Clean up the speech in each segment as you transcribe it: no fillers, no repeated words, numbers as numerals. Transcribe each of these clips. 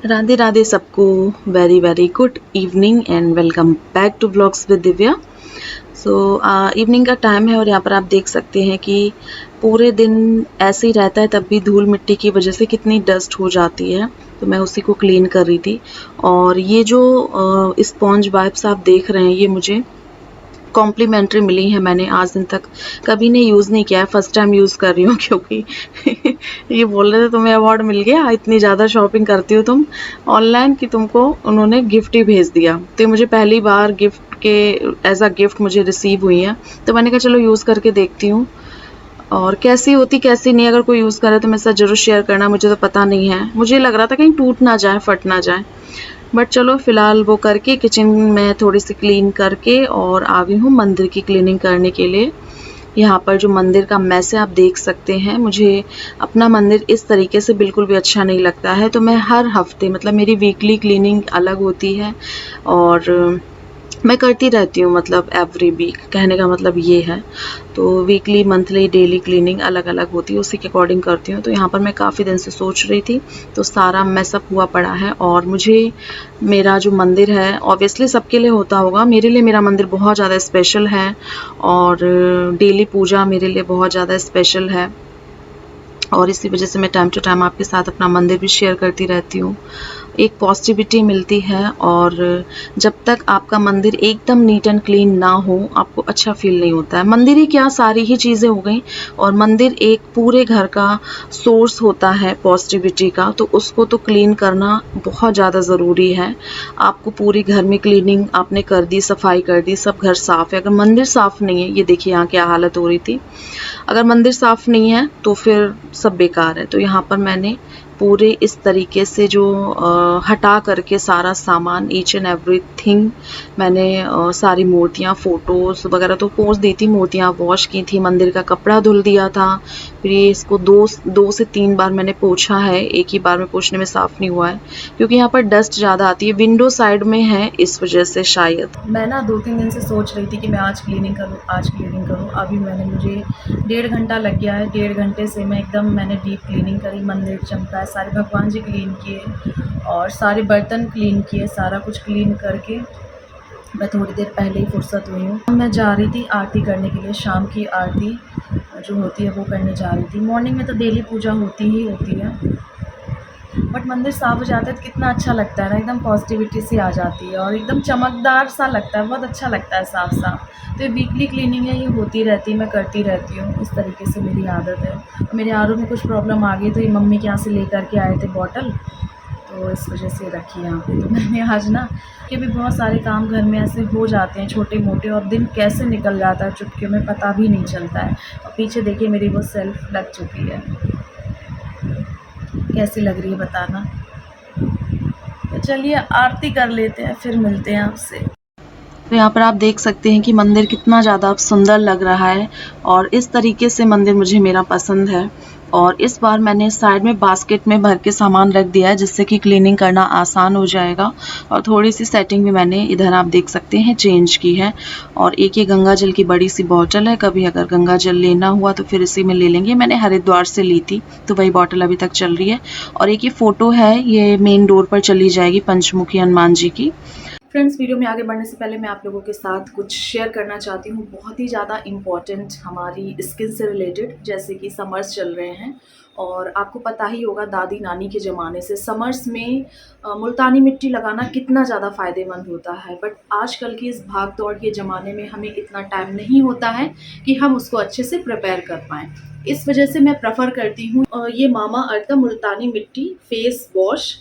राधे राधे सबको। Very very good evening and welcome back to blogs with Divya. So evening का time है और यहाँ पर आप देख सकते हैं कि पूरे दिन ऐसे ही रहता है, तब भी धूल मिट्टी की वजह से कितनी डस्ट हो जाती है। तो मैं उसी को क्लीन कर रही थी। और ये जो स्पॉन्ज वाइप्स आप देख रहे हैं, ये मुझे कॉम्प्लीमेंट्री मिली है। मैंने आज दिन तक कभी ने यूज़ नहीं किया है, फर्स्ट टाइम यूज़ कर रही हूँ क्योंकि ये बोल रहे थे तुम्हें अवार्ड मिल गया, इतनी ज़्यादा शॉपिंग करती हो तुम ऑनलाइन कि तुमको उन्होंने गिफ्ट ही भेज दिया। तो ये मुझे पहली बार गिफ्ट के एज अ गिफ्ट मुझे रिसीव हुई है। तो मैंने कहा चलो यूज़ करके देखती हूँ और कैसी होती कैसी नहीं। अगर कोई यूज़ करे तो मेरे साथ ज़रूर शेयर करना, मुझे तो पता नहीं है। मुझे लग रहा था कहीं टूट ना जाए, फट ना जाए, बट चलो फिलहाल वो करके किचन में थोड़ी सी क्लीन करके और आ गई हूँ मंदिर की क्लीनिंग करने के लिए। यहाँ पर जो मंदिर का मैस है आप देख सकते हैं। मुझे अपना मंदिर इस तरीके से बिल्कुल भी अच्छा नहीं लगता है, तो मैं हर हफ्ते मतलब मेरी वीकली क्लीनिंग अलग होती है और मैं करती रहती हूँ, मतलब एवरी वीक, कहने का मतलब ये है। तो वीकली मंथली डेली क्लीनिंग अलग अलग होती है, उसी के अकॉर्डिंग करती हूँ। तो यहाँ पर मैं काफ़ी दिन से सोच रही थी, तो सारा मैसअप हुआ पड़ा है। और मुझे मेरा जो मंदिर है, ऑब्वियसली सबके लिए होता होगा, मेरे लिए मेरा मंदिर बहुत ज़्यादा स्पेशल है और डेली पूजा मेरे लिए बहुत ज़्यादा स्पेशल है। और इसी वजह से मैं टाइम टू टाइम आपके साथ अपना मंदिर भी शेयर करती रहती हूँ। एक पॉजिटिविटी मिलती है और जब तक आपका मंदिर एकदम नीट एंड क्लीन ना हो, आपको अच्छा फील नहीं होता है। मंदिर ही क्या, सारी ही चीज़ें हो गई। और मंदिर एक पूरे घर का सोर्स होता है पॉजिटिविटी का, तो उसको तो क्लीन करना बहुत ज़्यादा ज़रूरी है। आपको पूरी घर में क्लीनिंग आपने कर दी, सफाई कर दी, सब घर साफ़ है। अगर मंदिर साफ़ नहीं है, ये देखिए यहाँ क्या हालत हो रही थी, अगर मंदिर साफ़ नहीं है तो फिर सब बेकार है। तो यहाँ पर मैंने पूरे इस तरीके से जो हटा करके सारा सामान, ईच एंड एवरीथिंग, मैंने सारी मूर्तियाँ, फ़ोटोज़ वगैरह तो पोंछ दी थी, मूर्तियाँ वॉश की थी, मंदिर का कपड़ा धुल दिया था। फिर ये इसको दो से तीन बार मैंने पोंछा है, एक ही बार में पोंछने में साफ़ नहीं हुआ है क्योंकि यहाँ पर डस्ट ज़्यादा आती है। विंडो साइड में है, इस वजह से शायद। मैं ना 2-3 दिन से सोच रही थी कि मैं आज क्लीनिंग करूँ, आज क्लीनिंग करूँ। अभी मुझे 1.5 घंटा लग गया है। 1.5 घंटे से मैंने डीप क्लीनिंग करी, मंदिर चमकाए, सारे भगवान जी क्लीन किए और सारे बर्तन क्लीन किए। सारा कुछ क्लीन करके मैं थोड़ी देर पहले ही फुर्सत हुई हूँ। मैं जा रही थी आरती करने के लिए, शाम की आरती जो होती है वो करने जा रही थी। मॉर्निंग में तो डेली पूजा होती ही होती है, बट मंदिर साफ़ हो जाता है तो कितना अच्छा लगता है ना, एकदम पॉजिटिविटी सी आ जाती है और एकदम चमकदार सा लगता है, बहुत अच्छा लगता है साफ-साफ। तो ये वीकली क्लीनिंग है, ये होती रहती है, मैं करती रहती हूँ, इस तरीके से मेरी आदत है। मेरे आरओ में कुछ प्रॉब्लम आ गई, तो ये मम्मी के यहाँ से लेकर के आए थे बॉटल, तो इस वजह से रखी यहाँ पे। तो मैंने आज ना, कि भी बहुत सारे काम घर में ऐसे हो जाते हैं छोटे-मोटे और दिन कैसे निकल जाता है चुटकियों में पता भी नहीं चलता है। और पीछे देखिए मेरी वो शेल्फ़ लग चुकी है। कैसी लग रही है बताना। तो चलिए आरती कर लेते हैं, फिर मिलते हैं आपसे। तो यहाँ पर आप देख सकते हैं कि मंदिर कितना ज़्यादा सुंदर लग रहा है और इस तरीके से मंदिर मुझे मेरा पसंद है। और इस बार मैंने साइड में बास्केट में भर के सामान रख दिया है, जिससे कि क्लीनिंग करना आसान हो जाएगा। और थोड़ी सी सेटिंग भी मैंने इधर आप देख सकते हैं चेंज की है। और एक ये गंगा जल की बड़ी सी बॉटल है, कभी अगर गंगा जल लेना हुआ तो फिर इसी में ले लेंगे। मैंने हरिद्वार से ली थी तो वही बॉटल अभी तक चल रही है। और एक ये फ़ोटो है, ये मेन डोर पर चली जाएगी, पंचमुखी हनुमान जी की। फ्रेंड्स, वीडियो में आगे बढ़ने से पहले मैं आप लोगों के साथ कुछ शेयर करना चाहती हूँ, बहुत ही ज़्यादा इम्पॉर्टेंट हमारी स्किन से रिलेटेड। जैसे कि समर्स चल रहे हैं और आपको पता ही होगा दादी नानी के ज़माने से समर्स में मुल्तानी मिट्टी लगाना कितना ज़्यादा फ़ायदेमंद होता है। बट आजकल की इस भाग दौड़ के ज़माने में हमें इतना टाइम नहीं होता है कि हम उसको अच्छे से प्रिपेयर कर पाएँ। इस वजह से मैं प्रेफ़र करती हूँ ये मामा अर्थ मुल्तानी मिट्टी फेस वॉश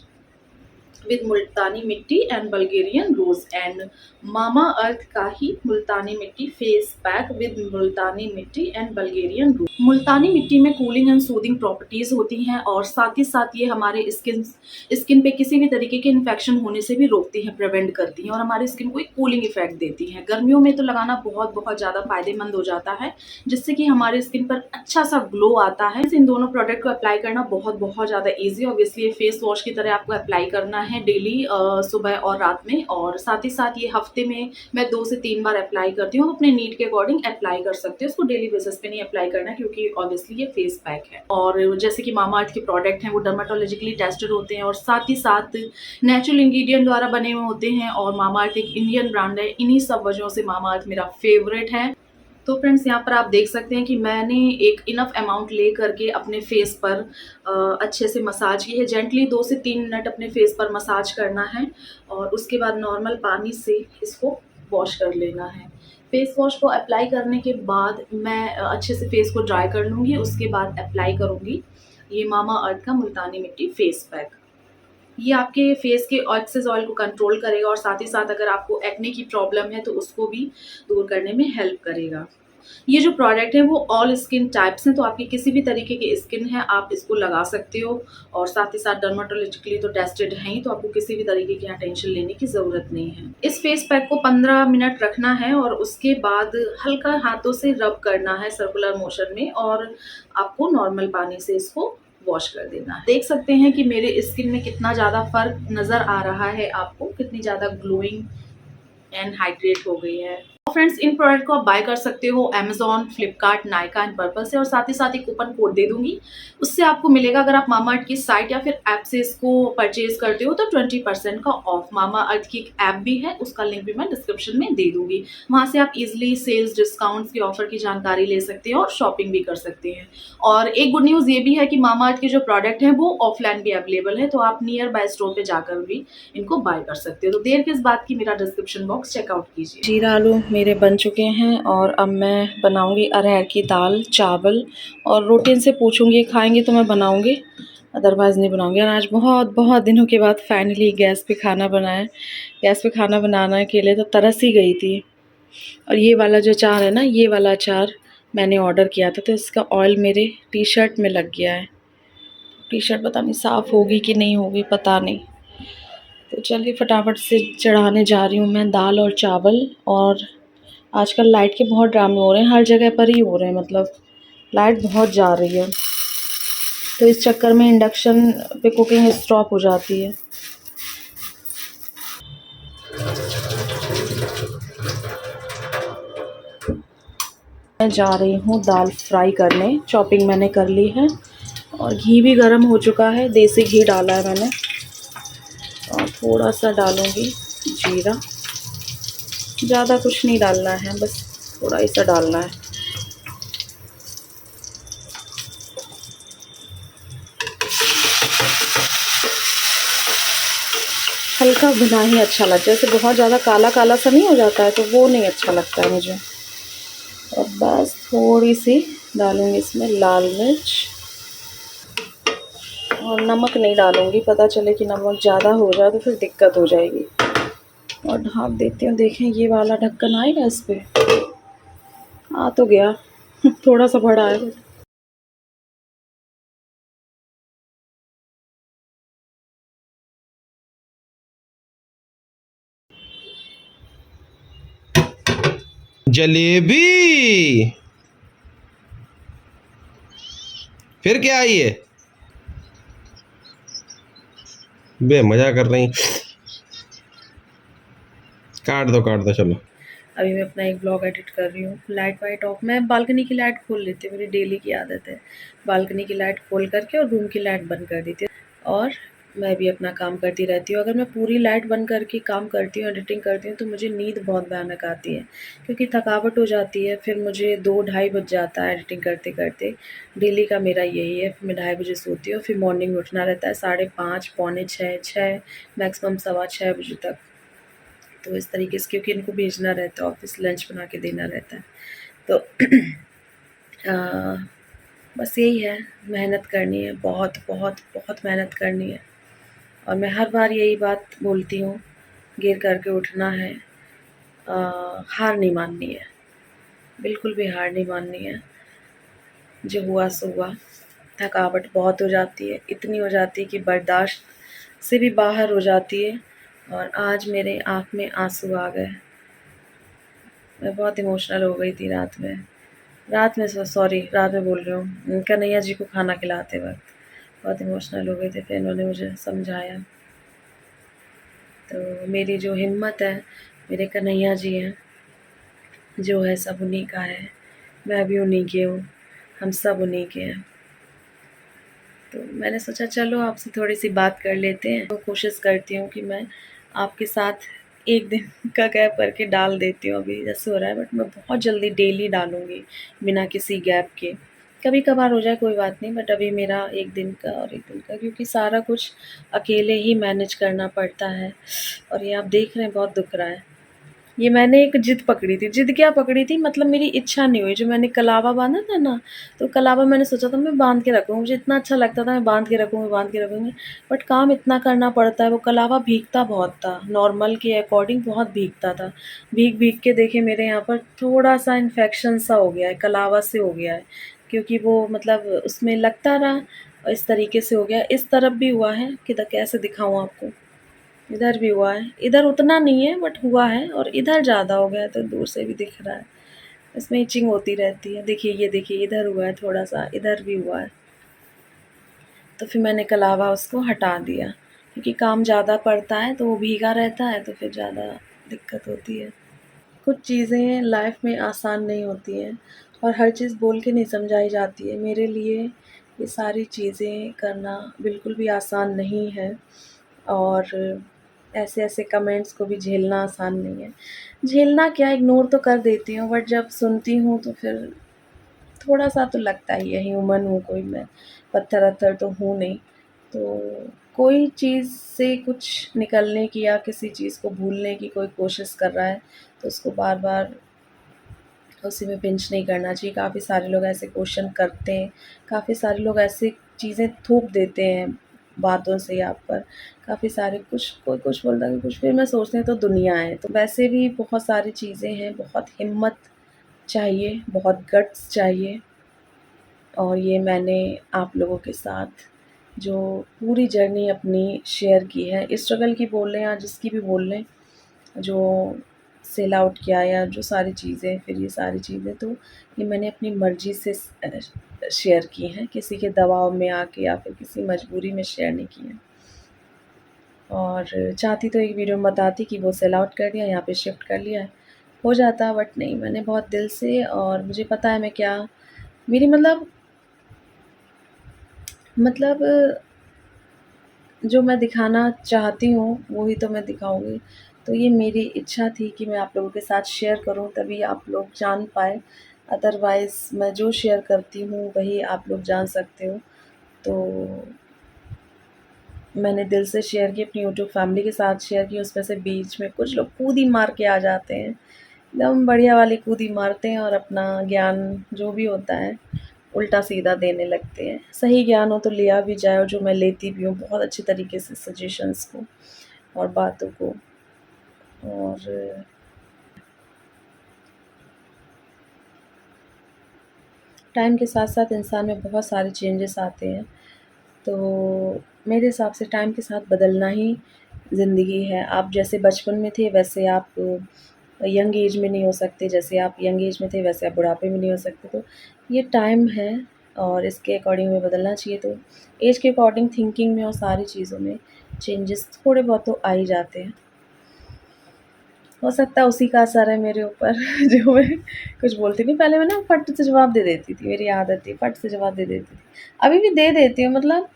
विद मुल्तानी मिट्टी एंड बल्गेरियन रोज, एंड मामा अर्थ का ही मुल्तानी मिट्टी फेस पैक विद मुल्तानी मिट्टी एंड बल्गेरियन रोज। मुल्तानी मिट्टी में कूलिंग एंड सूदिंग प्रॉपर्टीज होती हैं और साथ ही साथ ये हमारे स्किन पे किसी भी तरीके के इन्फेक्शन होने से भी रोकती हैं, प्रिवेंट करती हैं और हमारी स्किन को एक कूलिंग इफेक्ट देती हैं। गर्मियों में तो लगाना बहुत बहुत ज़्यादा फायदेमंद हो जाता है, जिससे कि हमारे स्किन पर अच्छा सा ग्लो आता है। इन दोनों प्रोडक्ट को अप्लाई करना बहुत बहुत ज़्यादा ईजी। ऑब्वियसली ये फेस वॉश की तरह आपको अप्लाई करना है, है डेली सुबह और रात में, और साथ ही साथ ये हफ्ते में मैं 2 से 3 बार अप्लाई करती हूँ। आप अपने नीड के अकॉर्डिंग अप्लाई कर सकते हो, इसको डेली बेसिस पे नहीं अप्लाई करना है क्योंकि ऑब्वियसली ये फेस पैक है। और जैसे कि मामाअर्थ के प्रोडक्ट हैं वो डर्माटोलॉजिकली टेस्टेड होते हैं और साथ ही साथ नेचुरल इंग्रेडिएंट द्वारा बने हुए होते हैं, और मामाअर्थ एक इंडियन ब्रांड है। इन्हीं सब वजहों से मामाअर्थ मेरा फेवरेट है। तो फ्रेंड्स, यहाँ पर आप देख सकते हैं कि मैंने एक इनफ अमाउंट ले करके अपने फेस पर अच्छे से मसाज की है। जेंटली 2 से 3 मिनट अपने फेस पर मसाज करना है और उसके बाद नॉर्मल पानी से इसको वॉश कर लेना है। फेस वॉश को अप्लाई करने के बाद मैं अच्छे से फेस को ड्राई कर लूँगी, उसके बाद अप्लाई करूँगी ये मामाअर्थ का मुल्तानी मिट्टी फेस पैक। ये आपके फेस के एक्सेस ऑयल को कंट्रोल करेगा और साथ ही साथ अगर आपको एक्ने की प्रॉब्लम है तो उसको भी दूर करने में हेल्प करेगा। ये जो प्रोडक्ट है वो ऑल स्किन टाइप्स हैं, तो आपकी किसी भी तरीके की स्किन है आप इसको लगा सकते हो, और साथ ही साथ डर्माटोलॉजिकली तो टेस्टेड है ही, तो आपको किसी भी तरीके की यहाँ टेंशन लेने की ज़रूरत नहीं है। इस फेस पैक को 15 मिनट रखना है और उसके बाद हल्का हाथों से रब करना है सर्कुलर मोशन में, और आपको नॉर्मल पानी से इसको वॉश कर देना है। देख सकते हैं कि मेरे स्किन में कितना ज़्यादा फ़र्क नज़र आ रहा है आपको, कितनी ज़्यादा ग्लोइंग एंड हाइड्रेट हो गई है। फ्रेंड्स, इन प्रोडक्ट को आप बाय कर सकते हो Amazon, Flipkart, Nykaa and purple से, और साथ ही साथ एक कूपन कोड दे दूँगी। उससे आपको मिलेगा, अगर आप मामाअर्थ की साइट या फिर ऐप से इसको परचेज़ करते हो तो 20% का ऑफ। मामाअर्थ की एक ऐप भी है, उसका लिंक भी मैं डिस्क्रिप्शन में दे दूँगी। वहाँ से आप ईज़िली सेल्स, डिस्काउंट्स के ऑफ़र की जानकारी ले सकते हैं और शॉपिंग भी कर सकते हैं। और एक गुड न्यूज़ ये भी है कि मामाअर्थ के जो प्रोडक्ट हैं वो ऑफलाइन भी अवेलेबल है, तो आप नियर बाय स्टोर पे जाकर भी इनको बाय कर सकते हो। तो देर किस बात की, मेरा डिस्क्रिप्शन बॉक्स चेकआउट कीजिए। जीरा आलू मेरे बन चुके हैं और अब मैं बनाऊंगी अरहर की दाल, चावल, और रोटी इनसे पूछूंगी खाएंगे तो मैं बनाऊंगी, अदरवाइज़ नहीं बनाऊंगी। और आज बहुत बहुत दिनों के बाद फाइनली गैस पे खाना बनाया। गैस पे खाना बनाने के लिए तो तरस ही गई थी। और ये वाला जो अचार है ना, ये वाला अचार मैंने ऑर्डर किया था, तो इसका ऑयल मेरे टी शर्ट में लग गया है। टी शर्ट पता नहीं साफ़ होगी कि नहीं होगी, पता नहीं। तो चलिए फटाफट से चढ़ाने जा रही हूँ मैं दाल और चावल। और आजकल लाइट के बहुत ड्रामे हो रहे हैं, हर जगह पर ही हो रहे हैं, मतलब लाइट बहुत जा रही है, तो इस चक्कर में इंडक्शन पे कुकिंग स्टॉप हो जाती है। मैं जा रही हूँ दाल फ्राई करने, चॉपिंग मैंने कर ली है और घी भी गर्म हो चुका है, देसी घी डाला है मैंने, और थोड़ा सा डालूँगी जीरा। ज़्यादा कुछ नहीं डालना है, बस थोड़ा ही सा डालना है। हल्का भुना ही अच्छा लगता है, जैसे बहुत ज़्यादा काला काला सा नहीं हो जाता है तो वो नहीं अच्छा लगता है मुझे। और बस थोड़ी सी डालूँगी इसमें लाल मिर्च, और नमक नहीं डालूँगी, पता चले कि नमक ज़्यादा हो जाए तो फिर दिक्कत हो जाएगी। और ढक देती हूँ, देखें ये वाला ढक्कन आएगा इस पर, आ तो गया थोड़ा सा बड़ा है। जलेबी। फिर क्या है ये? बे मजा कर रही। काट दो चलो। अभी मैं अपना एक ब्लॉग एडिट कर रही हूँ, लाइट वाइट ऑफ। मैं बालकनी की लाइट खोल लेती हूँ, मेरी डेली की आदत है बालकनी की लाइट खोल करके और रूम की लाइट बंद कर देती हूँ, और मैं भी अपना काम करती रहती हूँ। अगर मैं पूरी लाइट बंद करके काम करती हूँ, एडिटिंग करती हूँ, तो मुझे नींद बहुत भयानक आती है क्योंकि थकावट हो जाती है। फिर मुझे 2-2:30 बज जाता है एडिटिंग करते करते। डेली का मेरा यही है, फिर मैं 2:30 बजे सोती हूँ, फिर मॉर्निंग में उठना रहता है 5:30, पौने 6, 6 मैक्सिमम 6:15 बजे तक। तो इस तरीके से, क्योंकि इनको भेजना रहता है ऑफिस, लंच बना के देना रहता है, तो बस यही है, मेहनत करनी है, बहुत बहुत बहुत मेहनत करनी है। और मैं हर बार यही बात बोलती हूँ, गिर करके उठना है, हार नहीं माननी है, बिल्कुल भी हार नहीं माननी है। जो हुआ सो हुआ। थकावट बहुत हो जाती है, इतनी हो जाती है कि बर्दाश्त से भी बाहर हो जाती है, और आज मेरे आँख में आंसू आ गए। मैं बहुत इमोशनल हो गई थी रात में सॉरी रात में बोल रही हूँ, कन्हैया जी को खाना खिलाते वक्त बहुत इमोशनल हो गए थे। फिर इन्होंने मुझे समझाया तो मेरी जो हिम्मत है, मेरे कन्हैया जी हैं, जो है सब उन्हीं का है। मैं भी उन्हीं की हूँ, हम सब उन्हीं के हैं। तो मैंने सोचा चलो आपसे थोड़ी-सी बात कर लेते हैं। तो कोशिश करती हूँ कि मैं आपके साथ 1 दिन का गैप करके डाल देती हूँ अभी जैसे हो रहा है, बट मैं बहुत जल्दी डेली डालूँगी बिना किसी गैप के। कभी-कभार हो जाए कोई बात नहीं, बट अभी मेरा 1 दिन का और 1 दिन का, क्योंकि सारा कुछ अकेले ही मैनेज करना पड़ता है। और ये आप देख रहे हैं बहुत दुःख रहा है। ये मैंने एक जिद पकड़ी थी, जिद क्या पकड़ी थी, मतलब मेरी इच्छा नहीं हुई, जो मैंने कलावा बाँधा था ना, तो कलावा मैंने सोचा था मैं बाँध के रखूँगी, मुझे इतना अच्छा लगता था मैं बाँध के रखूँगी, बाँध के रखूँगी, बट काम इतना करना पड़ता है, वो कलावा भीगता बहुत था, नॉर्मल के अकॉर्डिंग बहुत भीगता था। भीग-भीग के देखिए मेरे यहाँ पर थोड़ा-सा इन्फेक्शन सा हो गया है, कलावा से हो गया है, क्योंकि वो मतलब उसमें लगता रहा और इस तरीके से हो गया। इस तरफ भी हुआ है, किधर कैसे दिखाऊँ आपको? इधर भी हुआ है, इधर उतना नहीं है बट हुआ है, और इधर ज़्यादा हो गया है तो दूर से भी दिख रहा है। इसमें इचिंग होती रहती है। देखिए ये देखिए इधर हुआ है थोड़ा-सा, इधर भी हुआ है। तो फिर मैंने कलावा उसको हटा दिया, क्योंकि काम ज़्यादा पड़ता है तो वो भीगा रहता है तो फिर ज़्यादा दिक्कत होती है। कुछ चीज़ें लाइफ़ में आसान नहीं होती हैं और हर चीज़ बोल के नहीं समझाई जाती है। मेरे लिए ये सारी चीज़ें करना बिल्कुल भी आसान नहीं है, और ऐसे-ऐसे कमेंट्स को भी झेलना आसान नहीं है। झेलना क्या, इग्नोर तो कर देती हूँ, बट जब सुनती हूँ तो फिर थोड़ा-सा तो लगता ही है, ह्यूमन हूँ कोई मैं, पत्थर-वत्थर तो हूँ नहीं। तो कोई चीज़ से कुछ निकलने की या किसी चीज़ को भूलने की कोई कोशिश कर रहा है, तो उसको बार-बार उसी में पिंच नहीं करना चाहिए। काफ़ी सारे लोग ऐसे क्वेश्चन करते हैं, काफ़ी सारे लोग ऐसी चीज़ें थोप देते हैं बातों से आप पर। काफ़ी सारे कुछ कोई कुछ बोलता है कुछ, फिर मैं सोचती हूँ तो दुनिया है। तो वैसे भी बहुत सारी चीज़ें हैं, बहुत हिम्मत चाहिए, बहुत गट्स चाहिए, और ये मैंने आप लोगों के साथ जो पूरी जर्नी अपनी शेयर की है, स्ट्रगल की बोल लें या जिसकी भी बोल लें, जो सेल आउट किया या जो सारी चीज़ें, फिर ये सारी चीज़ें, तो ये मैंने अपनी मर्ज़ी से शेयर की हैं, किसी के दबाव में आके या फिर किसी मजबूरी में शेयर नहीं की हैं। और चाहती तो एक वीडियो में बताती कि वो सेल आउट कर दिया, यहाँ पे शिफ्ट कर लिया है, हो जाता, बट नहीं, मैंने बहुत दिल से, और मुझे पता है मैं क्या, मेरी मतलब जो मैं दिखाना चाहती हूँ, वो ही तो मैं दिखाऊँगी। तो ये मेरी इच्छा थी कि मैं आप लोगों के साथ शेयर करूँ, तभी आप लोग जान पाएँ, अदरवाइज़ मैं जो शेयर करती हूँ, वही आप लोग जान सकते हो। तो मैंने दिल से शेयर की, अपनी यूट्यूब फैमिली के साथ शेयर की, उसमें से बीच में कुछ लोग कूदी मार के आ जाते हैं, एकदम बढ़िया वाली कूदी मारते हैं और अपना ज्ञान जो भी होता है, उल्टा-सीधा देने लगते हैं। सही ज्ञान हो तो लिया भी जाए, और जो मैं लेती भी हूँ बहुत अच्छे तरीके से सजेशंस को और बातों को। और टाइम के साथ-साथ इंसान में बहुत सारे चेंजेस आते हैं, तो मेरे हिसाब से टाइम के साथ बदलना ही ज़िंदगी है। आप जैसे बचपन में थे वैसे आप यंग एज में नहीं हो सकते, जैसे आप यंग एज में थे वैसे आप बुढ़ापे में नहीं हो सकते। तो ये टाइम है और इसके अकॉर्डिंग हमें बदलना चाहिए। तो एज के अकॉर्डिंग थिंकिंग में और सारी चीज़ों में चेंजेस थोड़े बहुत तो आ ही जाते हैं। हो सकता है उसी का असर है मेरे ऊपर जो मैं कुछ बोलती नहीं, पहले मैं ना फट से जवाब दे देती थी, मेरी आदत थी, फट से जवाब दे देती थी। अभी भी दे देती हूँ, मतलब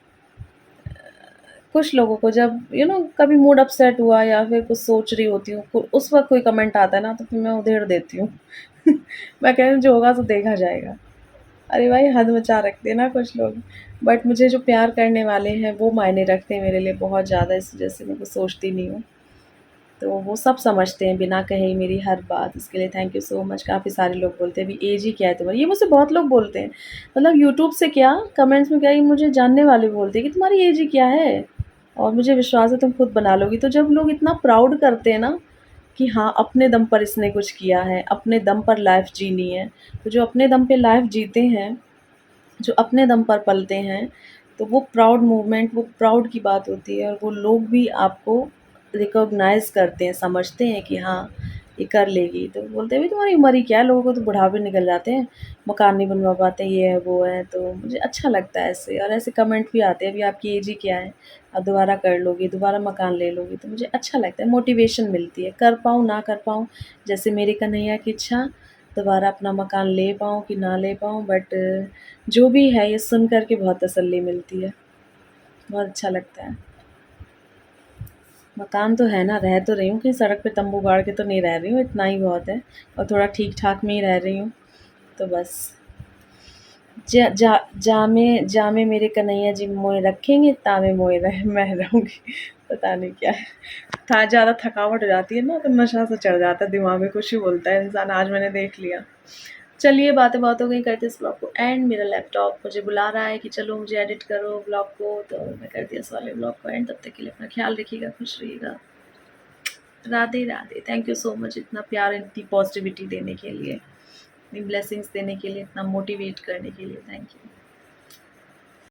कुछ लोगों को जब कभी मूड अपसेट हुआ या फिर कुछ सोच रही होती हूँ, उस वक़्त कोई कमेंट आता है ना तो फिर मैं उधेड़ देती हूँ। मैं कह रही हूँ जो होगा सो देखा जाएगा। अरे भाई हद मचा रखते हैं ना कुछ लोग, बट मुझे जो प्यार करने वाले हैं वो मायने रखते हैं मेरे लिए बहुत ज़्यादा, इस वज़ह से मैं कुछ सोचती नहीं हूँ। तो वो सब समझते हैं बिना कहे ही मेरी हर बात, इसके लिए थैंक यू सो मच। काफ़ी सारे लोग बोलते हैं अभी एज ही क्या है तुम्हारी, ये मुझसे बहुत लोग बोलते हैं, मतलब यूट्यूब से क्या, कमेंट्स में क्या, ये मुझे जानने वाले बोलते हैं कि तुम्हारी एज ही क्या है, और मुझे विश्वास है तुम खुद बना लोगी। तो जब लोग इतना प्राउड करते हैं ना कि हाँ अपने दम पर इसने कुछ किया है, अपने दम पर लाइफ जीनी है, तो जो अपने दम पे लाइफ जीते हैं, जो अपने दम पर पलते हैं, तो वो प्राउड मूवमेंट, वो प्राउड की बात होती है, और वो लोग भी आपको रिकॉग्नाइज़ करते हैं, समझते हैं कि हाँ, ये कर लेगी। तो बोलते हैं, "भाई तुम्हारी उम्र ही क्या है, लोगों को तो बुढ़ापे निकल जाते हैं, मकान नहीं बनवा पाते, ये है, वो है।" तो मुझे अच्छा लगता है ऐसे, और ऐसे कमेंट भी आते हैं, "अभी आपकी एज ही क्या है, आप दोबारा कर लोगी, दोबारा मकान ले लोगी।" तो मुझे अच्छा लगता है, मोटिवेशन मिलती है, कर पाऊँ, ना कर पाऊँ, जैसे मेरे कन्हैया की इच्छा, दोबारा अपना मकान ले पाऊँ कि ना ले पाऊँ, बट जो भी है ये सुन कर के बहुत तसल्ली मिलती है, बहुत अच्छा लगता है। मकान तो है ना, रह तो रही हूँ, कहीं सड़क पे तंबू गाड़ के तो नहीं रह रही हूँ, इतना ही बहुत है, और थोड़ा ठीक-ठाक में ही रह रही हूँ, तो बस। जा जा जामे जामे मेरे कन्हैया जी मोए रखेंगे, तामे मोए रह मैं रहूँगी। पता नहीं क्या है। था ज़्यादा थकावट हो जाती है ना, तो नशा सा चढ़ जाता है दिमाग में, कुछ ही बोलता है इंसान, आज मैंने देख लिया। चलिए, बातें बहुत हो गई, करते इस ब्लॉग को एंड। मेरा लैपटॉप मुझे बुला रहा है कि चलो मुझे एडिट करो ब्लॉग को, तो मैं करती हूँ इस वाले ब्लॉग को एंड। तब तक के लिए अपना ख्याल रखिएगा, खुश रहिएगा। Radhe Radhe. Thank you so much इतना प्यार, इतनी पॉजिटिविटी देने के लिए, इतनी ब्लेसिंग्स देने के लिए, इतना मोटिवेट करने के लिए। Thank you.